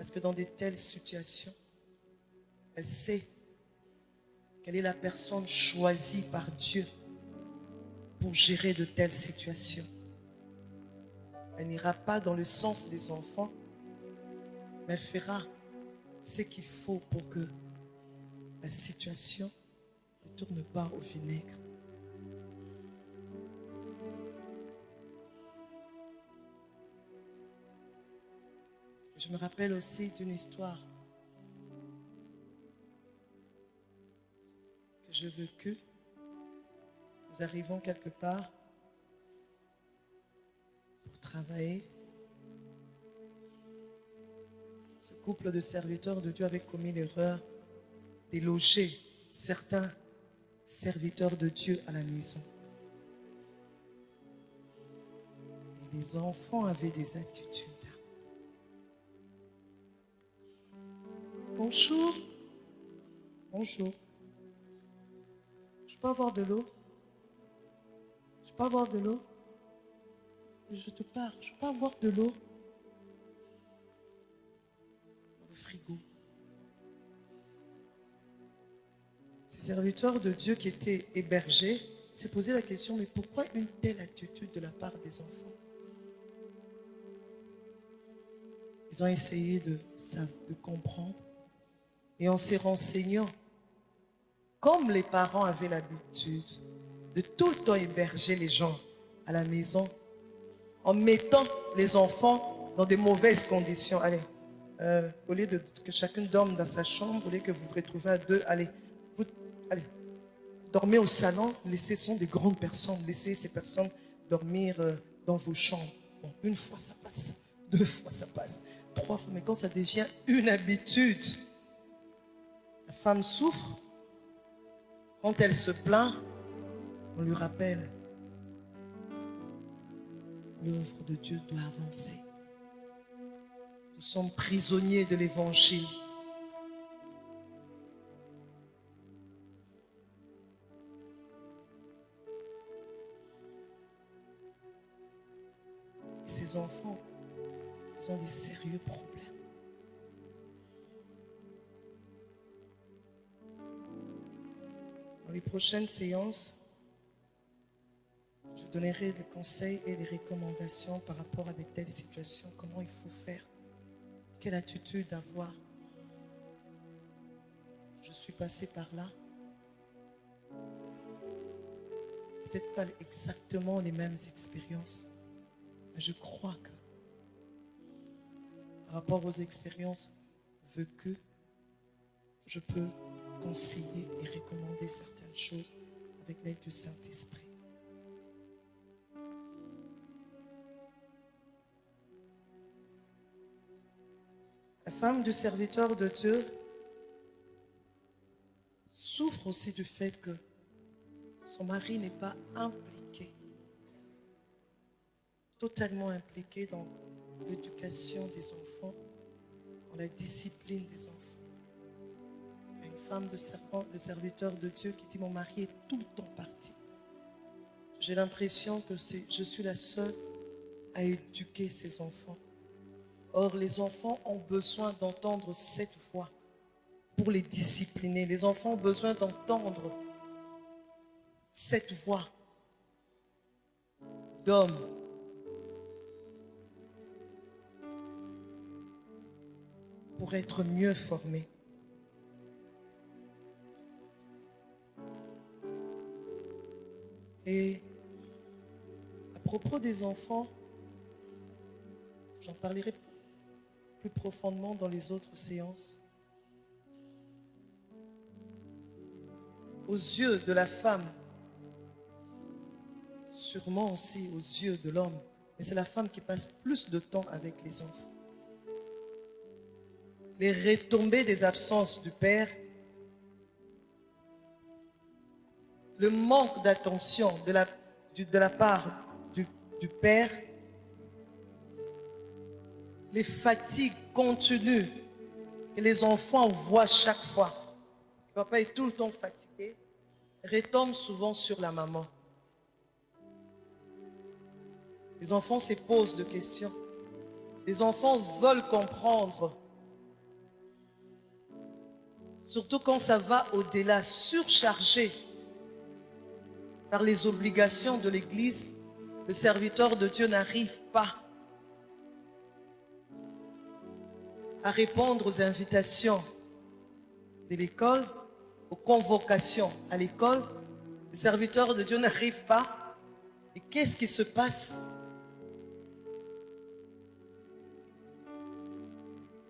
Parce que dans de telles situations, elle sait quelle est la personne choisie par Dieu pour gérer de telles situations. Elle n'ira pas dans le sens des enfants, mais elle fera ce qu'il faut pour que la situation ne tourne pas au vinaigre. Je me rappelle aussi d'une histoire que je vécue. Nous arrivons quelque part pour travailler. Ce couple de serviteurs de Dieu avait commis l'erreur de loger certains serviteurs de Dieu à la maison. Et les enfants avaient des attitudes. Bonjour. Bonjour. Je peux avoir de l'eau? Je peux avoir de l'eau? Je te parle. Je peux avoir de l'eau? Dans le frigo. Ces serviteurs de Dieu qui étaient hébergés se posaient la question, mais pourquoi une telle attitude de la part des enfants? Ils ont essayé de comprendre. Et en se renseignant, comme les parents avaient l'habitude de tout le temps héberger les gens à la maison, en mettant les enfants dans de mauvaises conditions. Allez, au lieu que chacun dorme dans sa chambre, au lieu que vous vous retrouvez à deux, allez, dormez au salon, ce sont des grandes personnes, laissez ces personnes dormir dans vos chambres. Bon, une fois ça passe, 2 fois ça passe, 3 fois, mais quand ça devient une habitude, la femme souffre. Quand elle se plaint, on lui rappelle, l'œuvre de Dieu doit avancer. Nous sommes prisonniers de l'évangile. Et ces enfants, ils ont des sérieux problèmes. Dans les prochaines séances, je donnerai des conseils et des recommandations par rapport à de telles situations, comment il faut faire, quelle attitude avoir. Je suis passée par là. Peut-être pas exactement les mêmes expériences, mais je crois que par rapport aux expériences vécues, je peux conseiller et recommander certaines choses avec l'aide du Saint-Esprit. La femme du serviteur de Dieu souffre aussi du fait que son mari n'est pas impliqué, totalement impliqué dans l'éducation des enfants, dans la discipline des enfants. Il y a une femme de serviteur de Dieu qui dit, mon mari est tout le temps parti. J'ai l'impression que je suis la seule à éduquer ses enfants. Or, les enfants ont besoin d'entendre cette voix pour les discipliner. Les enfants ont besoin d'entendre cette voix d'homme. Pour être mieux formés. Et à propos des enfants, j'en parlerai plus profondément dans les autres séances. Aux yeux de la femme, sûrement aussi aux yeux de l'homme, mais c'est la femme qui passe plus de temps avec les enfants. Les retombées des absences du père, le manque d'attention de la part du père, les fatigues continues que les enfants voient chaque fois. Le papa est tout le temps fatigué, retombe souvent sur la maman. Les enfants se posent des questions. Les enfants veulent comprendre Surtout quand ça va au-delà, surchargé par les obligations de l'Église, le serviteur de Dieu n'arrive pas à répondre aux invitations de l'école, aux convocations à l'école. Le serviteur de Dieu n'arrive pas. Et qu'est-ce qui se passe?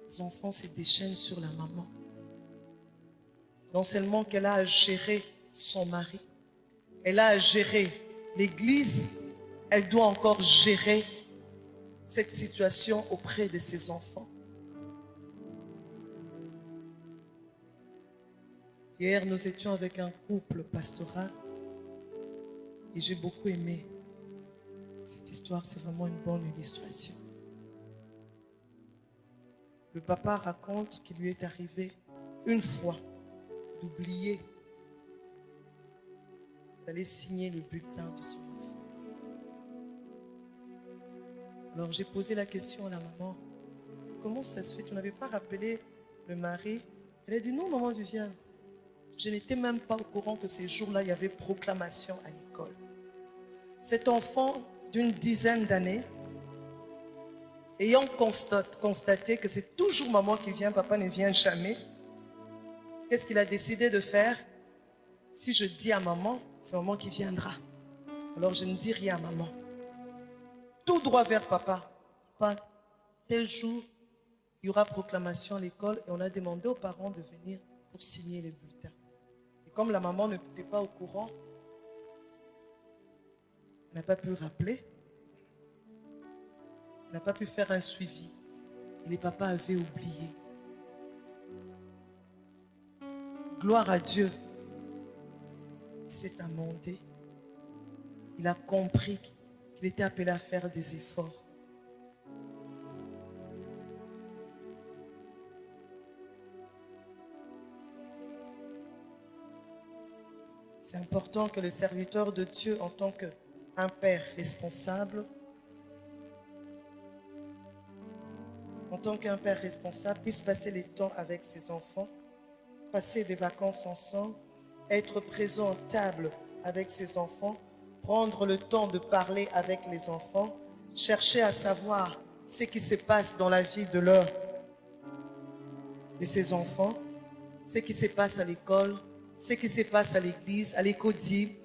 Les enfants se déchaînent sur la maman. Non seulement qu'elle a à gérer son mari, elle a à gérer l'Église, elle doit encore gérer cette situation auprès de ses enfants. Hier, nous étions avec un couple pastoral et j'ai beaucoup aimé cette histoire. C'est vraiment une bonne illustration. Le papa raconte qu'il lui est arrivé une fois d'oublier d'aller signer le bulletin de son enfant. Alors j'ai posé la question à la maman. Comment ça se fait? Tu n'avais pas rappelé le mari? Elle a dit non, maman Viviane. Je n'étais même pas au courant que ces jours-là, il y avait proclamation à l'école. Cet enfant d'une dizaine d'années, ayant constaté que c'est toujours maman qui vient, papa ne vient jamais, qu'est-ce qu'il a décidé de faire? Si je dis à maman, c'est maman qui viendra. Alors je ne dis rien à maman. Tout droit vers papa. Papa, tel jour, il y aura proclamation à l'école et on a demandé aux parents de venir pour signer les bulletins. Et comme la maman n'était pas au courant, elle n'a pas pu rappeler, elle n'a pas pu faire un suivi. Et les papas avaient oublié. Gloire à Dieu. Il s'est amendé. Il a compris qu'il était appelé à faire des efforts. C'est important que le serviteur de Dieu, en tant qu'un père responsable, puisse passer le temps avec ses enfants, passer des vacances ensemble, être présent à table avec ses enfants, prendre le temps de parler avec les enfants, chercher à savoir ce qui se passe dans la vie de ses enfants, ce qui se passe à l'école, ce qui se passe à l'église, à l'écodie,